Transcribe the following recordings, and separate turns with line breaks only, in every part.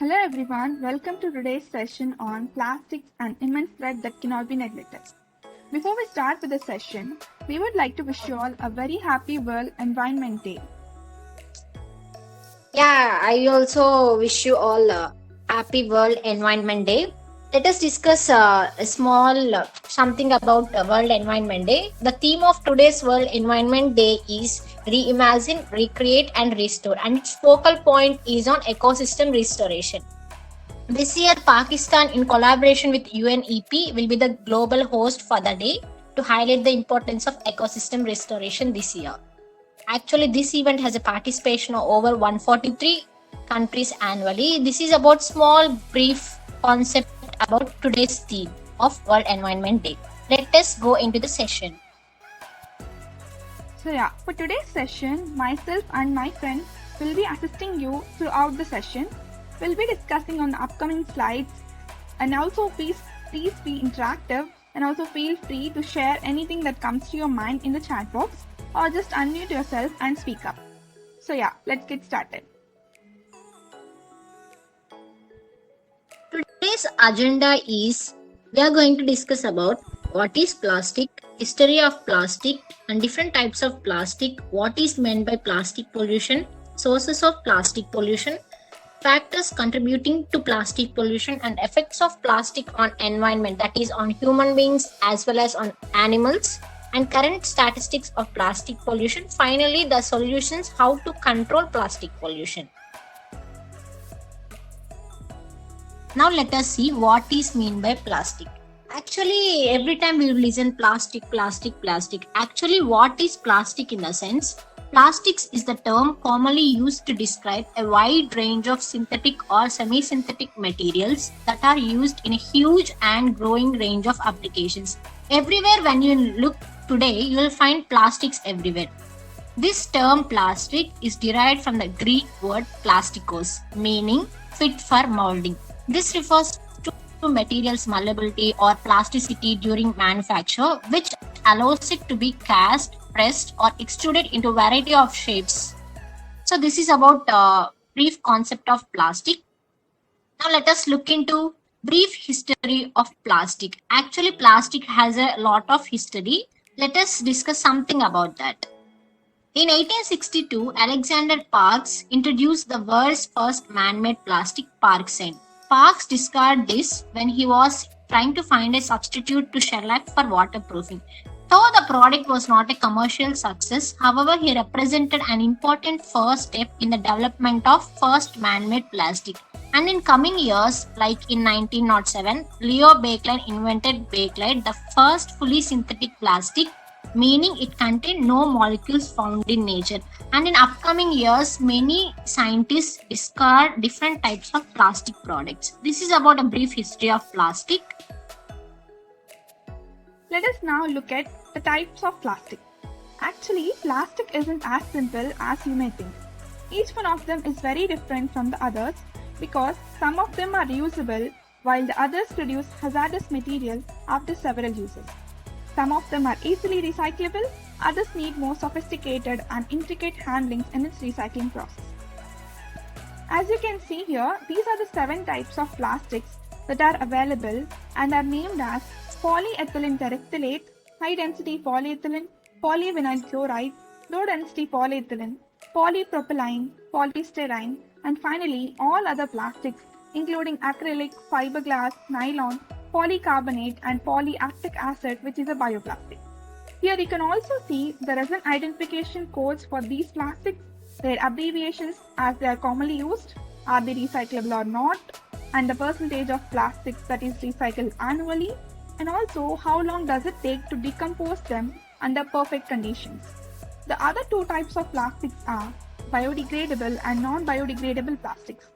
Hello everyone, welcome to today's session on plastics, an immense threat that cannot be neglected. Before we start with the session, we would like to wish you all a very happy World Environment Day.
Yeah, I also wish you all a happy World Environment Day. Let us discuss a small something about World Environment Day. The theme of today's World Environment Day is reimagine, recreate, and restore, and its focal point is on ecosystem restoration. This year, Pakistan, in collaboration with UNEP, will be the global host for the day to highlight the importance of ecosystem restoration this year. Actually, this event has a participation of over 143 countries annually. This is about small, brief concept about today's theme of World Environment Day. Let us go into the session.
So for today's session, myself and my friend will be assisting you throughout the session. We'll be discussing on the upcoming slides, and also please be interactive and also feel free to share anything that comes to your mind in the chat box or just unmute yourself and speak up. So let's get started.
Today's agenda is we are going to discuss about what is plastic, history of plastic and different types of plastic, what is meant by plastic pollution, sources of plastic pollution, factors contributing to plastic pollution and effects of plastic on environment, that is on human beings as well as on animals, and current statistics of plastic pollution. Finally, the solutions how to control plastic pollution. Now let us see what is mean by plastic. Actually, every time we listen plastic. Actually, what is plastic in a sense? Plastics is the term commonly used to describe a wide range of synthetic or semi-synthetic materials that are used in a huge and growing range of applications. Everywhere when you look today, you will find plastics everywhere. This term plastic is derived from the Greek word plastikos, meaning fit for molding. This refers to materials malleability or plasticity during manufacture, which allows it to be cast, pressed or extruded into a variety of shapes. So this is about a brief concept of plastic. Now let us look into brief history of plastic. Actually, plastic has a lot of history. Let us discuss something about that. In 1862, Alexander Parkes introduced the world's first man-made plastic park sign. Parkes discovered this when he was trying to find a substitute to shellac for waterproofing. Though the product was not a commercial success, however, he represented an important first step in the development of first man-made plastic. And in coming years, like in 1907, Leo Baekeland invented Bakelite, the first fully synthetic plastic, meaning it contained no molecules found in nature. And in upcoming years, many scientists discovered different types of plastic products. This is about a brief history of plastic.
Let us now look at the types of plastic. Actually, plastic isn't as simple as you may think. Each one of them is very different from the others because some of them are reusable while the others produce hazardous material after several uses. Some of them are easily recyclable, others need more sophisticated and intricate handlings in its recycling process. As you can see here, these are the 7 types of plastics that are available and are named as polyethylene terephthalate, high-density polyethylene, polyvinyl chloride, low-density polyethylene, polypropylene, polystyrene, and finally all other plastics including acrylic, fiberglass, nylon, polycarbonate and polylactic acid, which is a bioplastic. Here you can also see the resin identification codes for these plastics, their abbreviations as they are commonly used, are they recyclable or not, and the percentage of plastics that is recycled annually, and also how long does it take to decompose them under perfect conditions. The other 2 types of plastics are biodegradable and non-biodegradable plastics.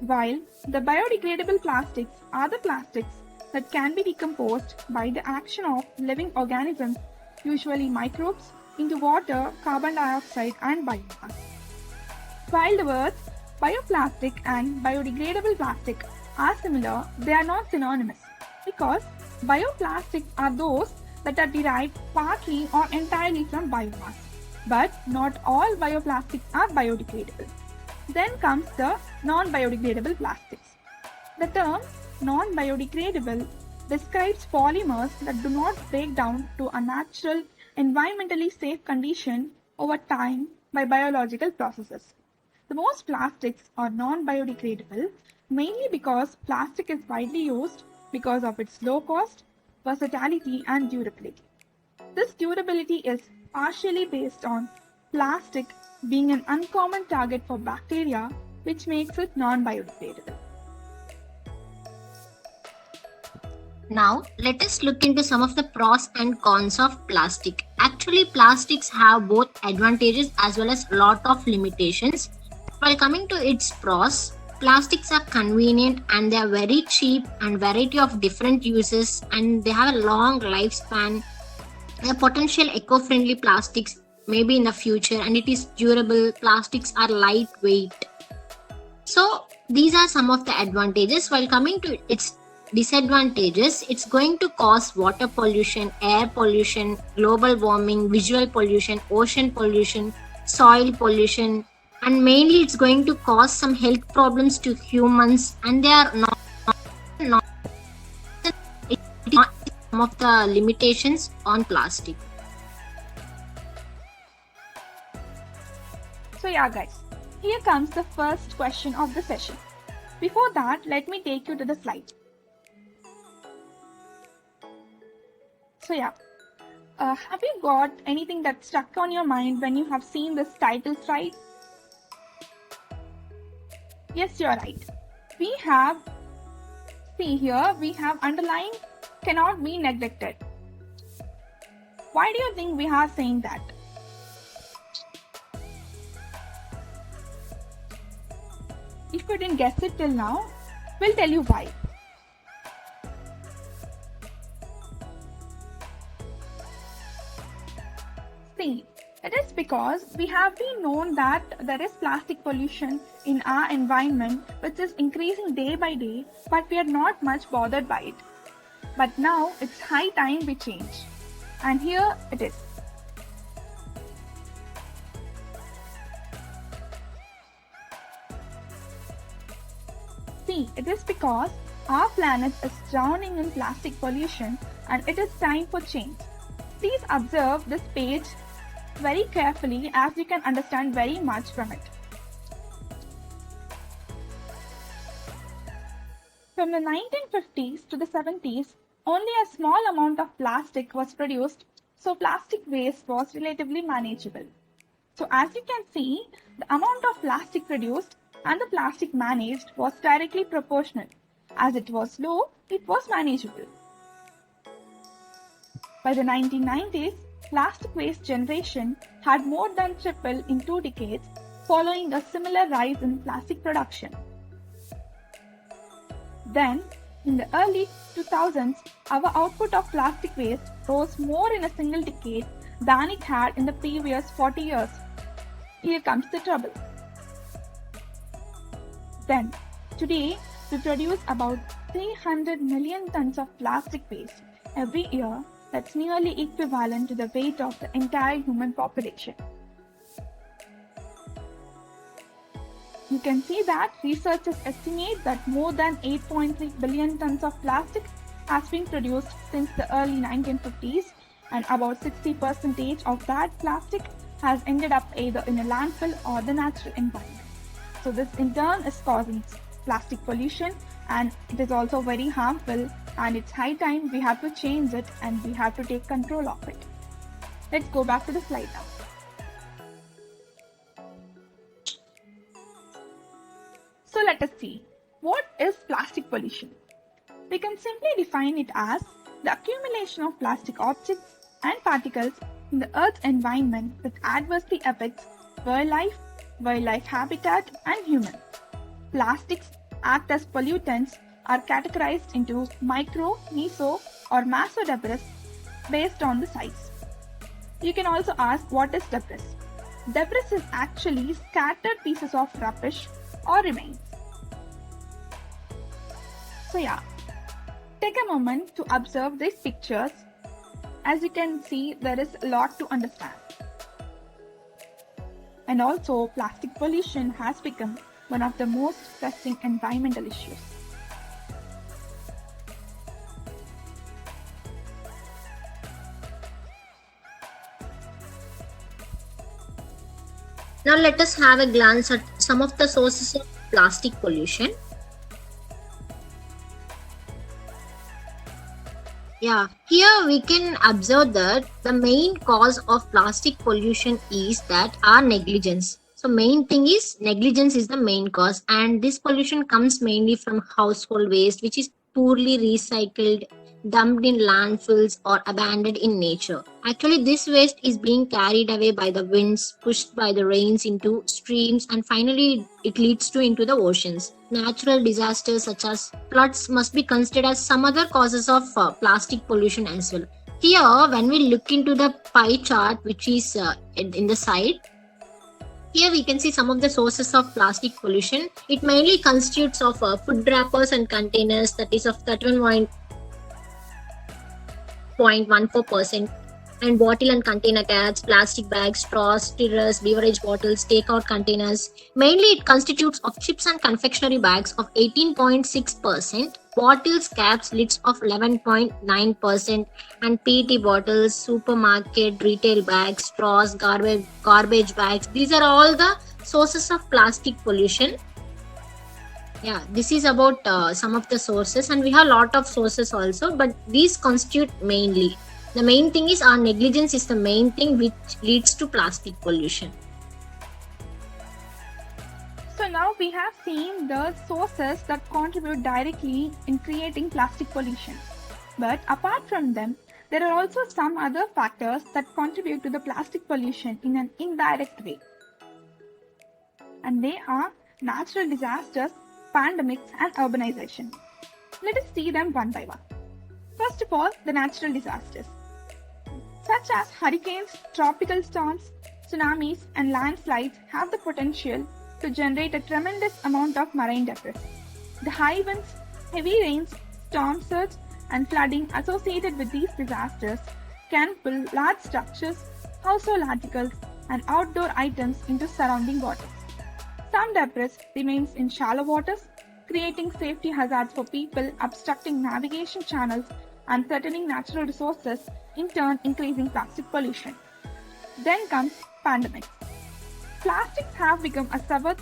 While the biodegradable plastics are the plastics that can be decomposed by the action of living organisms, usually microbes, into water, carbon dioxide and biomass. While the words bioplastic and biodegradable plastic are similar, they are not synonymous because bioplastics are those that are derived partly or entirely from biomass, but not all bioplastics are biodegradable. Then comes the non-biodegradable plastics. The term non-biodegradable describes polymers that do not break down to a natural, environmentally safe condition over time by biological processes. The most plastics are non-biodegradable mainly because plastic is widely used because of its low cost, versatility and durability. This durability is partially based on plastic being an uncommon target for bacteria, which makes it non-biodegradable.
Now, let us look into some of the pros and cons of plastic. Actually, plastics have both advantages as well as lot of limitations. While coming to its pros, plastics are convenient and they are very cheap and variety of different uses, and they have a long lifespan. A potential eco-friendly plastics maybe in the future, and it is durable. Plastics are lightweight. So these are some of the advantages. While coming to its disadvantages, it's going to cause water pollution, air pollution, global warming, visual pollution, ocean pollution, soil pollution, and mainly it's going to cause some health problems to humans, and they are not some of the limitations on plastic.
So yeah guys, here comes the first question of the session. Before that, let me take you to the slide. So yeah, have you got anything that stuck on your mind when you have seen this title slide? Yes, you're right. We have underlined cannot be neglected. Why do you think we are saying that? If you didn't guess it till now, we'll tell you why. See, it is because we have been known that there is plastic pollution in our environment which is increasing day by day, but we are not much bothered by it. But now it's high time we change. And here it is. See, it is because our planet is drowning in plastic pollution and it is time for change. Please observe this page very carefully as you can understand very much from it. From the 1950s to the 70s, only a small amount of plastic was produced, so plastic waste was relatively manageable. So as you can see, the amount of plastic produced and the plastic managed was directly proportional. As it was low, it was manageable. By the 1990s, plastic waste generation had more than tripled in 2 decades, following a similar rise in plastic production. Then, in the early 2000s, our output of plastic waste rose more in a single decade than it had in the previous 40 years. Here comes the trouble. Then, today, we produce about 300 million tons of plastic waste every year. That's nearly equivalent to the weight of the entire human population. You can see that researchers estimate that more than 8.3 billion tons of plastic has been produced since the early 1950s, and about 60% of that plastic has ended up either in a landfill or the natural environment. So this in turn is causing plastic pollution, and it is also very harmful, and it's high time we have to change it and we have to take control of it. Let's go back to the slide now. So let us see, what is plastic pollution? We can simply define it as the accumulation of plastic objects and particles in the Earth's environment that adversely affects wildlife habitat and humans. Plastics act as pollutants are categorized into micro, meso or macro debris based on the size. You can also ask, what is debris? Debris is actually scattered pieces of rubbish or remains. So yeah, take a moment to observe these pictures. As you can see, there is a lot to understand. And also, plastic pollution has become one of the most pressing environmental issues.
Now let us have a glance at some of the sources of plastic pollution. Yeah, here we can observe that the main cause of plastic pollution is that our negligence. So main thing is negligence is the main cause, and this pollution comes mainly from household waste, which is poorly recycled, dumped in landfills or abandoned in nature. Actually, this waste is being carried away by the winds, pushed by the rains into streams, and finally it leads to into the oceans. Natural disasters such as floods must be considered as some other causes of plastic pollution as well. Here, when we look into the pie chart, which is in the side, here we can see some of the sources of plastic pollution. It mainly constitutes of food wrappers and containers, that is of 31.14%, and bottle and container caps, plastic bags, straws, stirrers, beverage bottles, takeout containers. Mainly it constitutes of chips and confectionery bags of 18.6%, bottles, caps, lids of 11.9%, and PET bottles, supermarket, retail bags, straws, garbage bags. These are all the sources of plastic pollution. Yeah, this is about some of the sources, and we have a lot of sources also, but these constitute mainly. The main thing is our negligence is the main thing which leads to plastic pollution.
So now we have seen the sources that contribute directly in creating plastic pollution. But apart from them, there are also some other factors that contribute to the plastic pollution in an indirect way. And they are natural disasters, pandemics, and urbanization. Let us see them one by one. First of all, the natural disasters, such as hurricanes, tropical storms, tsunamis, and landslides, have the potential to generate a tremendous amount of marine debris. The high winds, heavy rains, storm surge, and flooding associated with these disasters can pull large structures, household articles, and outdoor items into surrounding waters. Some debris remains in shallow waters, creating safety hazards for people, obstructing navigation channels, and threatening natural resources, in turn increasing plastic pollution. Then comes pandemics. Plastics have become a severe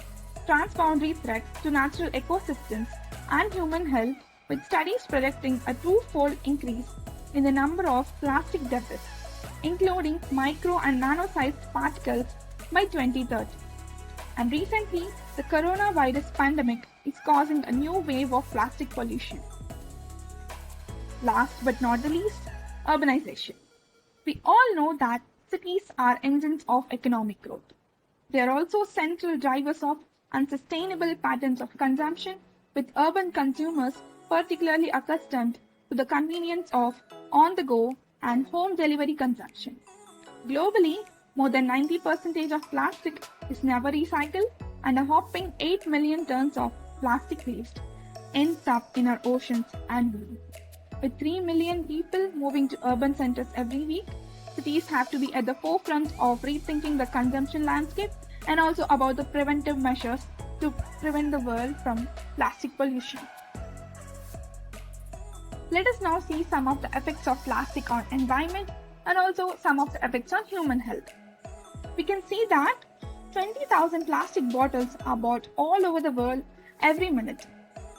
transboundary threat to natural ecosystems and human health, with studies predicting a twofold increase in the number of plastic debris, including micro and nano-sized particles, by 2030. And recently, the coronavirus pandemic is causing a new wave of plastic pollution. Last but not the least, urbanization. We all know that cities are engines of economic growth. They are also central drivers of unsustainable patterns of consumption, with urban consumers particularly accustomed to the convenience of on-the-go and home delivery consumption. Globally, more than 90% of plastic is never recycled, and a whopping 8 million tons of plastic waste ends up in our oceans annually. With 3 million people moving to urban centers every week, cities have to be at the forefront of rethinking the consumption landscape and also about the preventive measures to prevent the world from plastic pollution. Let us now see some of the effects of plastic on environment and also some of the effects on human health. We can see that 20,000 plastic bottles are bought all over the world every minute.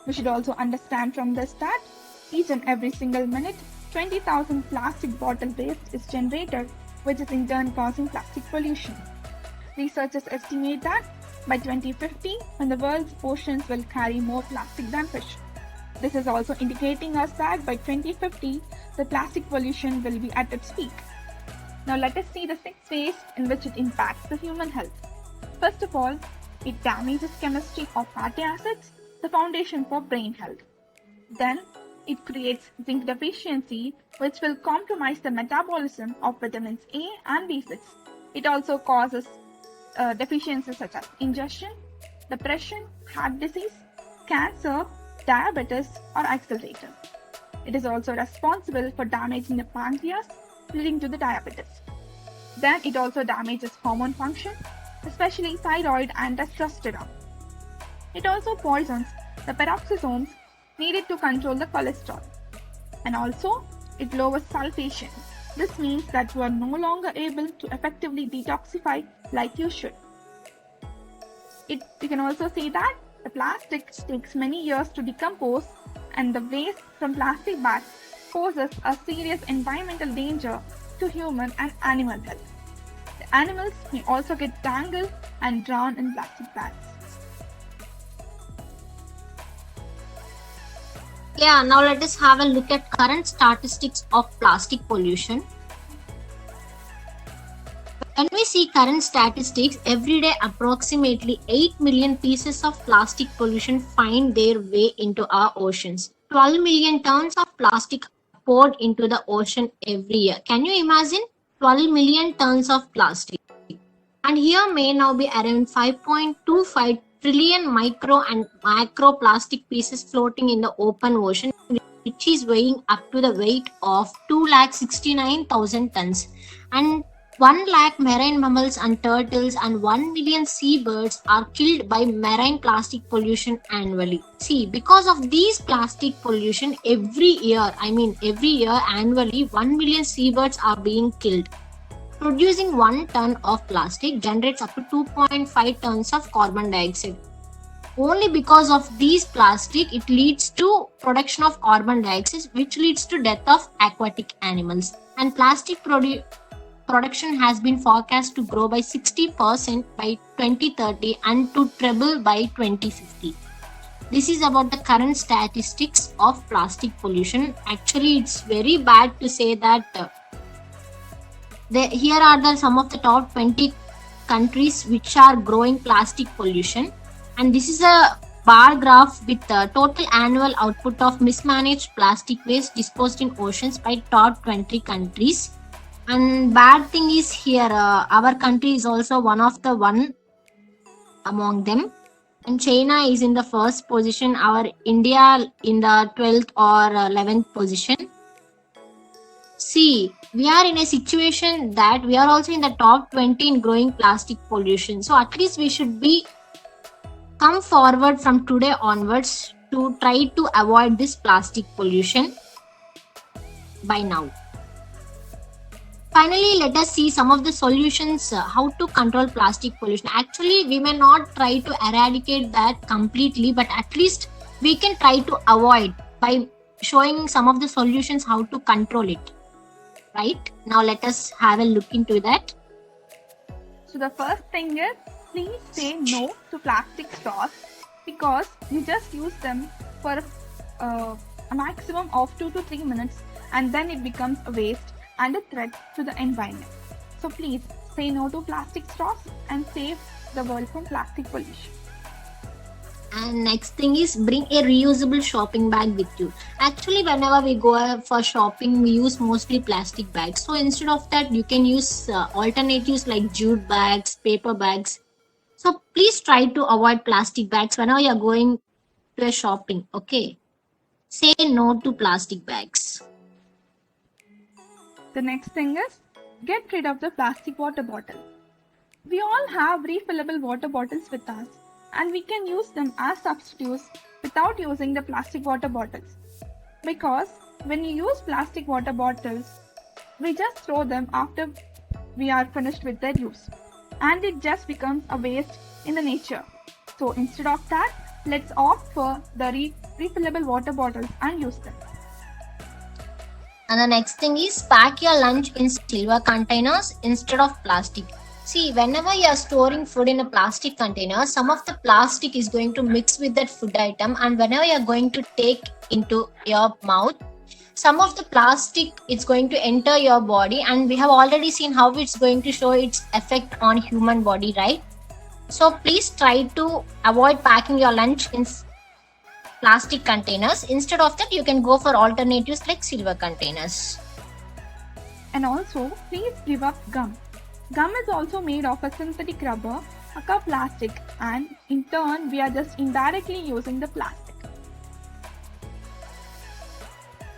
We should also understand from this that each and every single minute, 20,000 plastic bottle waste is generated, which is in turn causing plastic pollution. Researchers estimate that by 2050, when the world's oceans will carry more plastic than fish. This is also indicating us that by 2050, the plastic pollution will be at its peak. Now let us see the 6 ways in which it impacts the human health. First of all, it damages chemistry of fatty acids, the foundation for brain health. Then, it creates zinc deficiency, which will compromise the metabolism of vitamins A and B6. It also causes deficiencies such as indigestion, depression, heart disease, cancer, diabetes, or accelerator. It is also responsible for damaging the pancreas, leading to the diabetes. Then it also damages hormone function, especially thyroid and testosterone. It also poisons the peroxisomes needed to control the cholesterol. And also, it lowers sulfation. This means that you are no longer able to effectively detoxify like you should. You can also see that the plastic takes many years to decompose, and the waste from plastic bags poses a serious environmental danger to human and animal health. The animals may also get tangled and drowned in plastic bags.
Yeah, now let us have a look at current statistics of plastic pollution. When we see current statistics, every day approximately 8 million pieces of plastic pollution find their way into our oceans. 12 million tons of plastic poured into the ocean every year. Can you imagine? 12 million tons of plastic. And here may now be around 5.25 trillion micro and macro plastic pieces floating in the open ocean, which is weighing up to the weight of 269,000 tons. And 1 lakh marine mammals and turtles and 1 million seabirds are killed by marine plastic pollution annually. See, because of these plastic pollution, every year annually 1 million seabirds are being killed. Producing 1 ton of plastic generates up to 2.5 tons of carbon dioxide. Only because of these plastic, it leads to production of carbon dioxide, which leads to death of aquatic animals. And plastic production has been forecast to grow by 60% by 2030 and to treble by 2050. This is about the current statistics of plastic pollution. Actually, it's very bad to say that here are some of the top 20 countries which are growing plastic pollution. And this is a bar graph with the total annual output of mismanaged plastic waste disposed in oceans by top 20 countries. And bad thing is here, our country is also one among them. And China is in the first position, our India in the 12th or 11th position. See, we are in a situation that we are also in the top 20 in growing plastic pollution. So at least we should come forward from today onwards to try to avoid this plastic pollution by now. Finally, let us see some of the solutions how to control plastic pollution. Actually, we may not try to eradicate that completely, but at least we can try to avoid by showing some of the solutions how to control it. Right? Now let us have a look into that.
So the first thing is, please say no to plastic straws because you just use them for a maximum of 2 to 3 minutes and then it becomes a waste and a threat to the environment. So please say no to plastic straws and save the world from plastic pollution.
And next thing is, bring a reusable shopping bag with you. Actually, whenever we go for shopping, we use mostly plastic bags. So instead of that, you can use alternatives like jute bags, paper bags. So please try to avoid plastic bags whenever you are going to a shopping. Okay. Say no to plastic bags.
The next thing is, get rid of the plastic water bottle. We all have refillable water bottles with us and we can use them as substitutes without using the plastic water bottles. Because when you use plastic water bottles, we just throw them after we are finished with their use. And it just becomes a waste in the nature. So instead of that, let's opt for the refillable water bottles and use them.
And the next thing is, pack your lunch in silver containers instead of plastic. See, whenever you are storing food in a plastic container, some of the plastic is going to mix with that food item, and whenever you are going to take into your mouth, some of the plastic is going to enter your body, and we have already seen how it's going to show its effect on human body, right? So please try to avoid packing your lunch in plastic containers. Instead of that, you can go for alternatives like silver containers.
And also, please give up gum. Gum is also made of a synthetic rubber, aka plastic, and in turn, we are just indirectly using the plastic.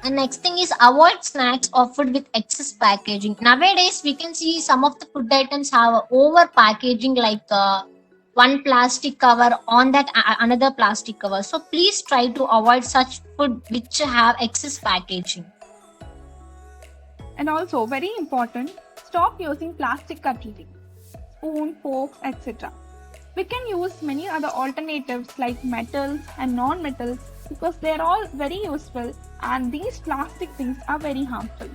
And next thing is avoid snacks offered with excess packaging. Nowadays, we can see some of the food items have over packaging, like one plastic cover on that another plastic cover. So please try to avoid such food which have excess packaging.
And also, very important, stop using plastic cutlery, spoon, forks, etc. We can use many other alternatives like metals and non-metals because they are all very useful and these plastic things are very harmful.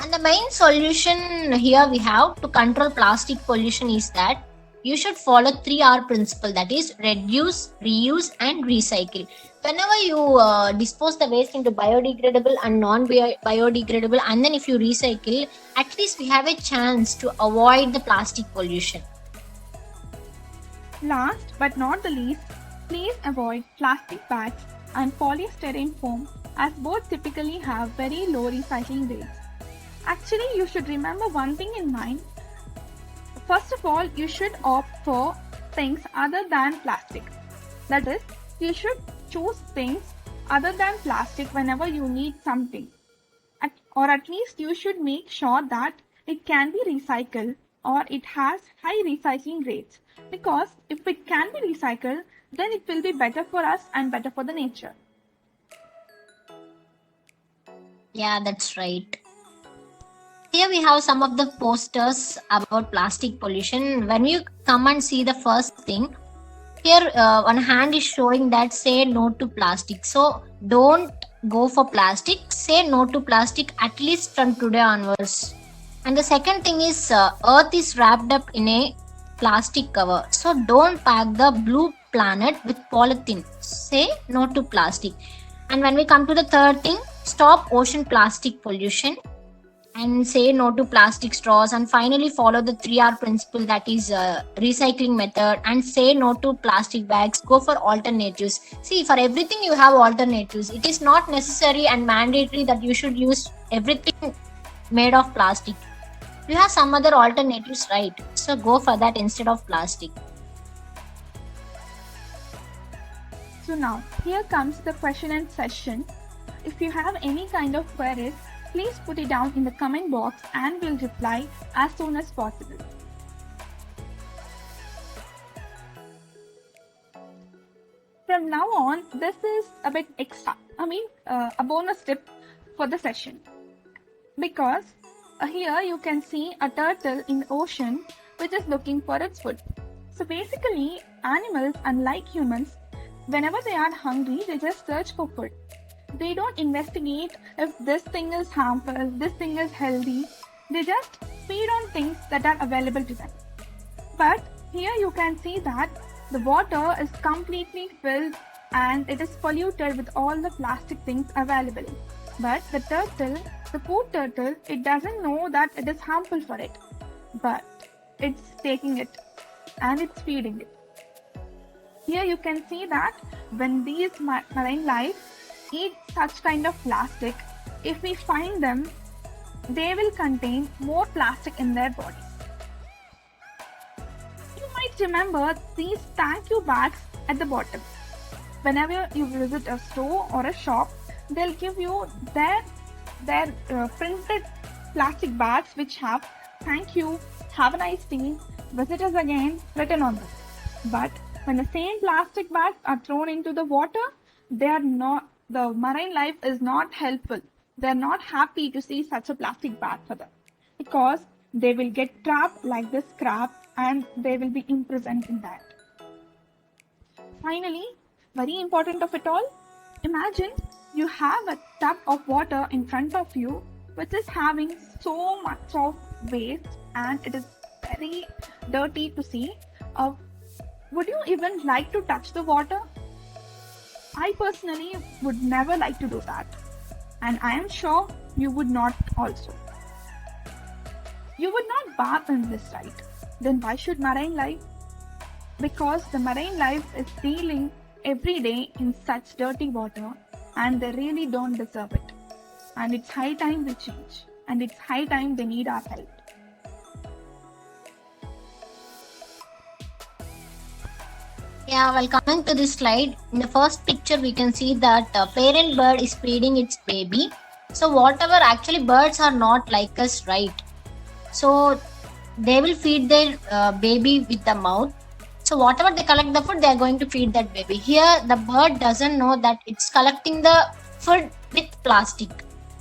And the main solution here we have to control plastic pollution is that you should follow 3R principle, that is reduce, reuse and recycle. Whenever you dispose the waste into biodegradable and non-biodegradable, and then if you recycle, at least we have a chance to avoid the plastic pollution.
Last but not the least, please avoid plastic bags and polystyrene foam as both typically have very low recycling rates. Actually, you should remember one thing in mind. First of all, you should opt for things other than plastic. That is, you should choose things other than plastic whenever you need something. Or at least you should make sure that it can be recycled or it has high recycling rates. Because if it can be recycled, then it will be better for us and better for the nature.
Yeah, that's right. Here we have some of the posters about plastic pollution. When you come and see the first thing, here one hand is showing that say no to plastic. So don't go for plastic. Say no to plastic at least from today onwards. And the second thing is Earth is wrapped up in a plastic cover. So don't pack the blue planet with polythene. Say no to plastic. And when we come to the third thing, stop ocean plastic pollution and say no to plastic straws, and finally follow the 3R principle, that is recycling method, and say no to plastic bags. Go for alternatives. See, for everything you have alternatives. It is not necessary and mandatory that you should use everything made of plastic. You have some other alternatives, right? So go for that instead of plastic.
So now, here comes the question and session. If you have any kind of queries, please put it down in the comment box and we'll reply as soon as possible. From now on, this is a bit extra. A bonus tip for the session. Because here you can see a turtle in the ocean which is looking for its food. So basically, animals, unlike humans, whenever they are hungry, they just search for food. They don't investigate if this thing is harmful, if this thing is healthy. They just feed on things that are available to them. But here you can see that the water is completely filled and it is polluted with all the plastic things available. But the turtle, the poor turtle, it doesn't know that it is harmful for it. But it's taking it and it's feeding it. Here you can see that when these marine life eat such kind of plastic, if we find them, they will contain more plastic in their bodies. You might remember these thank you bags at the bottom. Whenever you visit a store or a shop, they'll give you their printed plastic bags which have thank you, have a nice day, visit us again written on them. But when the same plastic bags are thrown into the water, the marine life is not helpful. They are not happy to see such a plastic bag for them because they will get trapped like this crab and they will be imprisoned in that. Finally, very important of it all, imagine you have a tub of water in front of you which is having so much of waste and it is very dirty to see. Would you even like to touch the water? I personally would never like to do that. And I am sure you would not also. You would not bath in this, right? Then why should marine life? Because the marine life is dealing every day in such dirty water and they really don't deserve it. And it's high time we change. And it's high time they need our help.
Yeah, well, coming to this slide, in the first picture, we can see that parent bird is feeding its baby. So, whatever, actually, birds are not like us, right? So, they will feed their baby with the mouth. So, whatever they collect the food, they are going to feed that baby. Here, the bird doesn't know that it's collecting the food with plastic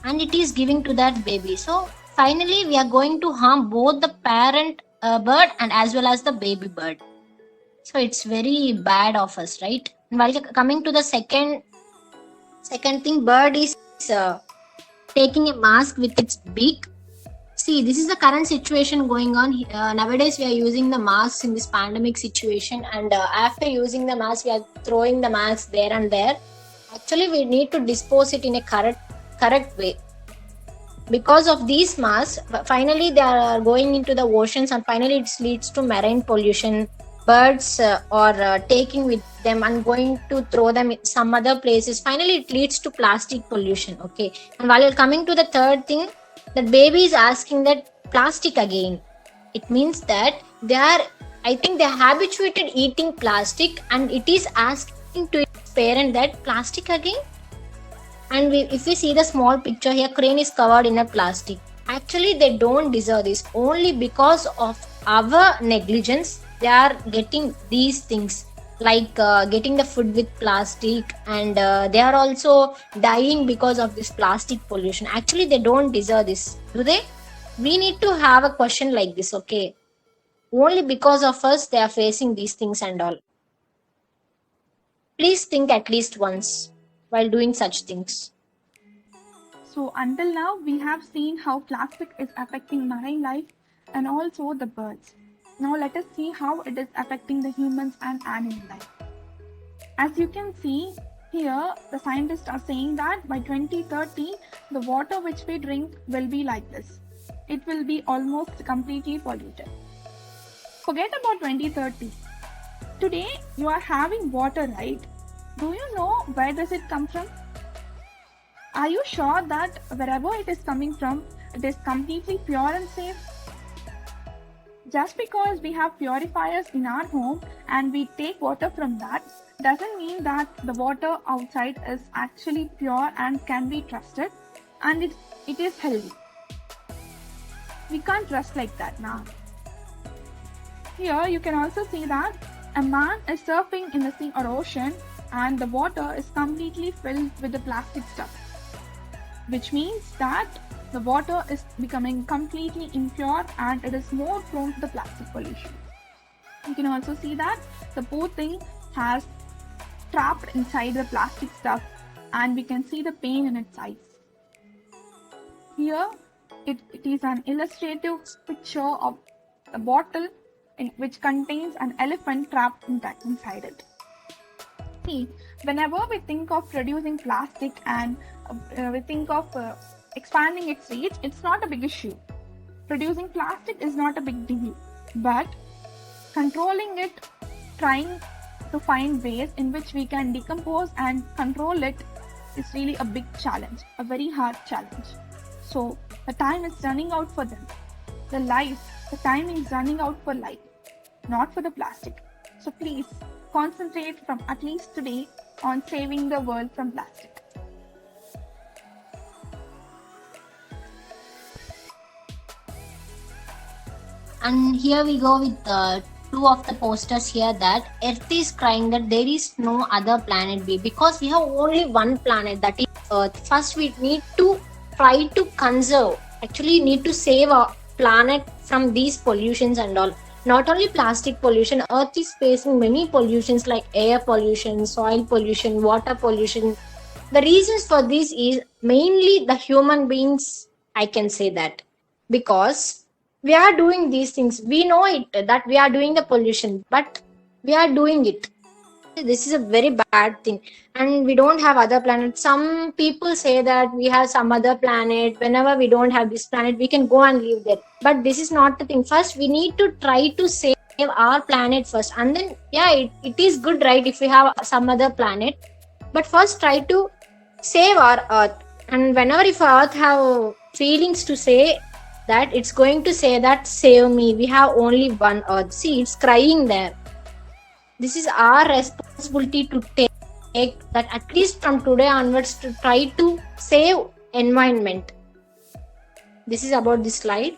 and it is giving to that baby. So, finally, we are going to harm both the parent bird and as well as the baby bird. So it's very bad of us, right? And while coming to the second thing, bird is taking a mask with its beak. See, this is the current situation going on. Nowadays, we are using the masks in this pandemic situation, and after using the mask, we are throwing the mask there and there. Actually, we need to dispose it in a correct way. Because of these masks, finally they are going into the oceans, and finally it leads to marine pollution. Birds are taking with them and going to throw them in some other places. Finally it leads to plastic pollution. Okay, and while you're coming to the third thing, that baby is asking that plastic again. It means that I think they're habituated eating plastic, and it is asking to its parent that plastic again. And if we see the small picture here, crane is covered in a plastic. Actually, they don't deserve this. Only because of our negligence, they are getting these things, like getting the food with plastic, and they are also dying because of this plastic pollution. Actually, they don't deserve this, do they? We need to have a question like this, okay? Only because of us, they are facing these things and all. Please think at least once while doing such things.
So until now, we have seen how plastic is affecting marine life and also the birds. Now let us see how it is affecting the humans and animal life. As you can see here, the scientists are saying that by 2030, the water which we drink will be like this. It will be almost completely polluted. Forget about 2030. Today, you are having water, right? Do you know where does it come from? Are you sure that wherever it is coming from, it is completely pure and safe? Just because we have purifiers in our home and we take water from that, doesn't mean that the water outside is actually pure and can be trusted and it is healthy. We can't trust like that now. Here you can also see that a man is surfing in the sea or ocean and the water is completely filled with the plastic stuff, which means that the water is becoming completely impure and it is more prone to the plastic pollution. You can also see that the poor thing has trapped inside the plastic stuff and we can see the pain in its eyes. Here it is an illustrative picture of a bottle which contains an elephant trapped inside it. See, whenever we think of reducing plastic and we think of expanding its reach, it's not a big issue. Reducing plastic is not a big deal, but controlling it, trying to find ways in which we can decompose and control it is really a big challenge, a very hard challenge. So the time is running out for them. The time is running out for life, not for the plastic. So please concentrate from at least today on saving the world from plastic.
And here we go with two of the posters here that Earth is crying that there is no other planet B, because we have only one planet, that is Earth. First we need to try to conserve, actually need to save our planet from these pollutions and all. Not only plastic pollution, Earth is facing many pollutions like air pollution, soil pollution, water pollution. The reasons for this is mainly the human beings, I can say that, because we are doing these things. We know it that we are doing the pollution, but we are doing it. This is a very bad thing, and we don't have other planets. Some people say that we have some other planet. Whenever we don't have this planet, we can go and live there. But this is not the thing. First, we need to try to save our planet first, and then it is good, right, if we have some other planet. But first, try to save our Earth. And whenever if Earth have feelings to say that, it's going to say that save me. We have only one Earth. See, it's crying there. This is our responsibility to take that, at least from today onwards, to try to save environment. This is about this slide.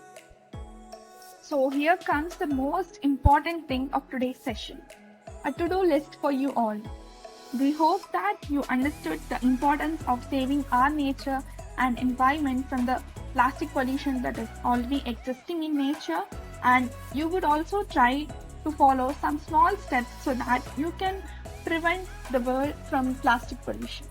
So here comes the most important thing of today's session, a to-do list for you all. We hope that you understood the importance of saving our nature and environment from the plastic pollution that is already existing in nature, and you would also try to follow some small steps so that you can prevent the world from plastic pollution.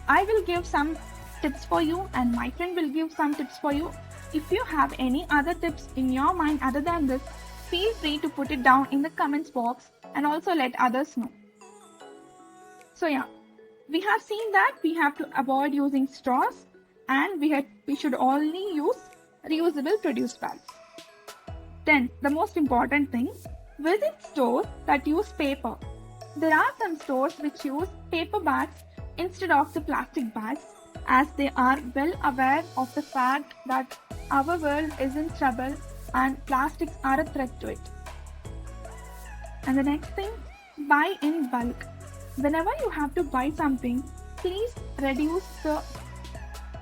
I will give some tips for you and my friend will give some tips for you. If you have any other tips in your mind other than this, feel free to put it down in the comments box and also let others know. So yeah, we have seen that we have to avoid using straws and we should only use reusable produce bags. Then the most important thing, visit stores that use paper. There are some stores which use paper bags instead of the plastic bags, as they are well aware of the fact that our world is in trouble and plastics are a threat to it. And the next thing, buy in bulk. Whenever you have to buy something, please reduce the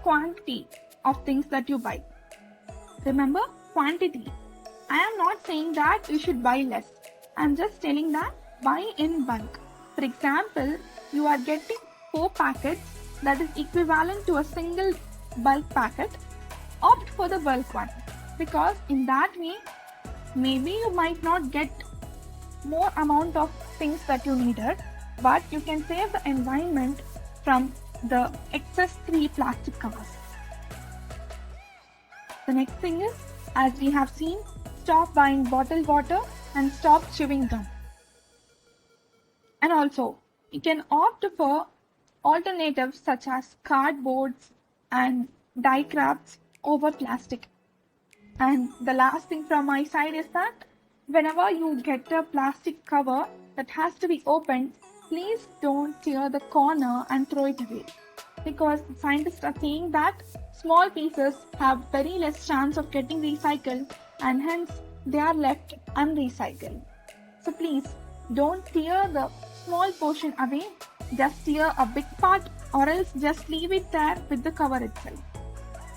quantity of things that you buy. Remember, quantity. I am not saying that you should buy less. I am just telling that buy in bulk. For example, you are getting 4 packets that is equivalent to a single bulk packet. Opt for the bulk one, because in that way, maybe you might not get more amount of things that you needed, but you can save the environment from the excess 3 plastic covers. The next thing is, as we have seen, stop buying bottled water and stop chewing gum. And also, you can opt for alternatives such as cardboards and die crafts over plastic. And the last thing from my side is that whenever you get a plastic cover that has to be opened, please don't tear the corner and throw it away, because scientists are saying that small pieces have very less chance of getting recycled and hence they are left unrecycled. So please don't tear the small portion away, just tear a big part or else just leave it there with the cover itself.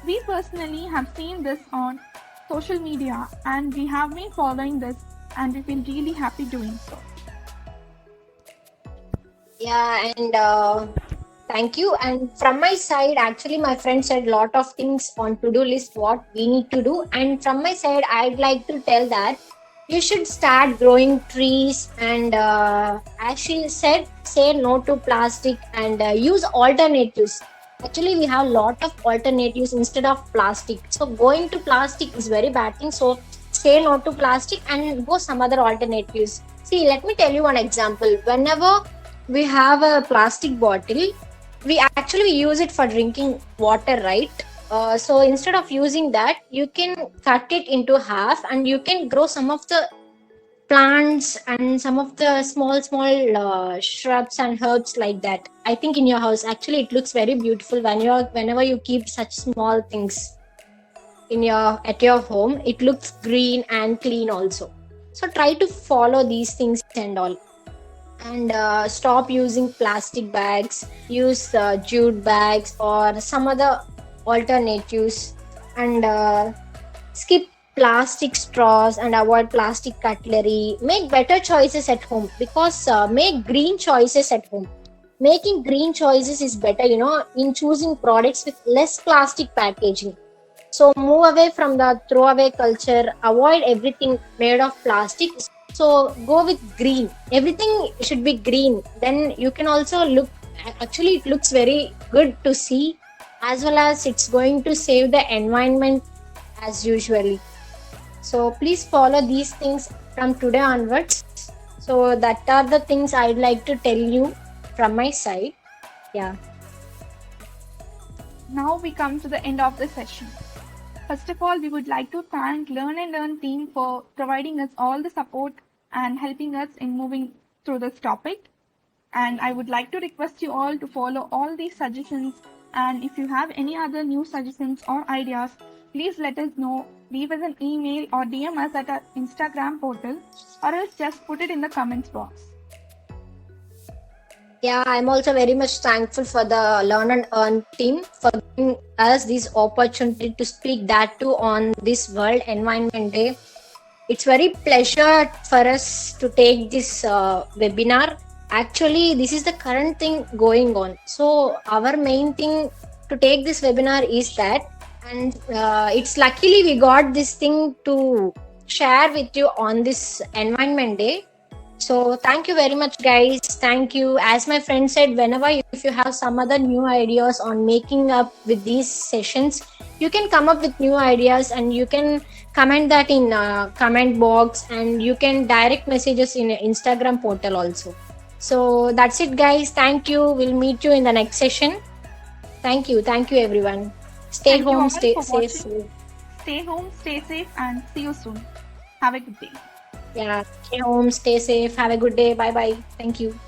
We personally have seen this on social media and we have been following this and we feel really happy doing so.
Yeah, and thank you. And from my side, actually, my friend said a lot of things on to-do list what we need to do. And from my side, I'd like to tell that you should start growing trees. And as she said, say no to plastic and use alternatives. Actually, we have a lot of alternatives instead of plastic. So going to plastic is very bad thing. So say no to plastic and go some other alternatives. See, let me tell you one example. Whenever we have a plastic bottle, we actually use it for drinking water, right? So instead of using that, you can cut it into half and you can grow some of the plants and some of the small shrubs and herbs like that. I think in your house, actually, it looks very beautiful whenever you keep such small things at your home. It looks green and clean also. So try to follow these things and all. And stop using plastic bags, use jute bags or some other alternatives, and skip plastic straws and avoid plastic cutlery. Make better choices at home, because make green choices at home. Making green choices is better, in choosing products with less plastic packaging. So move away from the throwaway culture, avoid everything made of plastic. So go with green. Everything should be green. Then you can also actually it looks very good to see, as well as it's going to save the environment as usually. So please follow these things from today onwards. So that are the things I'd like to tell you from my side. Yeah.
Now we come to the end of the session. First of all, we would like to thank Learn and Learn team for providing us all the support and helping us in moving through this topic. And I would like to request you all to follow all these suggestions. And if you have any other new suggestions or ideas, Please let us know. Leave us an email or DM us at our Instagram portal, or else just put it in the comments box.
Yeah, I'm also very much thankful for the Learn and Earn team for giving us this opportunity to speak, that too on this World Environment Day. It's very pleasure for us to take this webinar. Actually, this is the current thing going on. So our main thing to take this webinar is that, and it's luckily we got this thing to share with you on this Environment Day. So thank you very much, guys. Thank you. As my friend said, whenever if you have some other new ideas on making up with these sessions, you can come up with new ideas and you can comment that in comment box, and you can direct messages in Instagram portal also. So that's it, guys. Thank you. We'll meet you in the next session. Thank you. Thank you, everyone. Stay
Thank you
home,
all
stay
for
safe.
watching. Stay home, stay safe, and see you soon. Have a good day.
Yeah, stay home, stay safe. Have a good day. Bye bye. Thank you.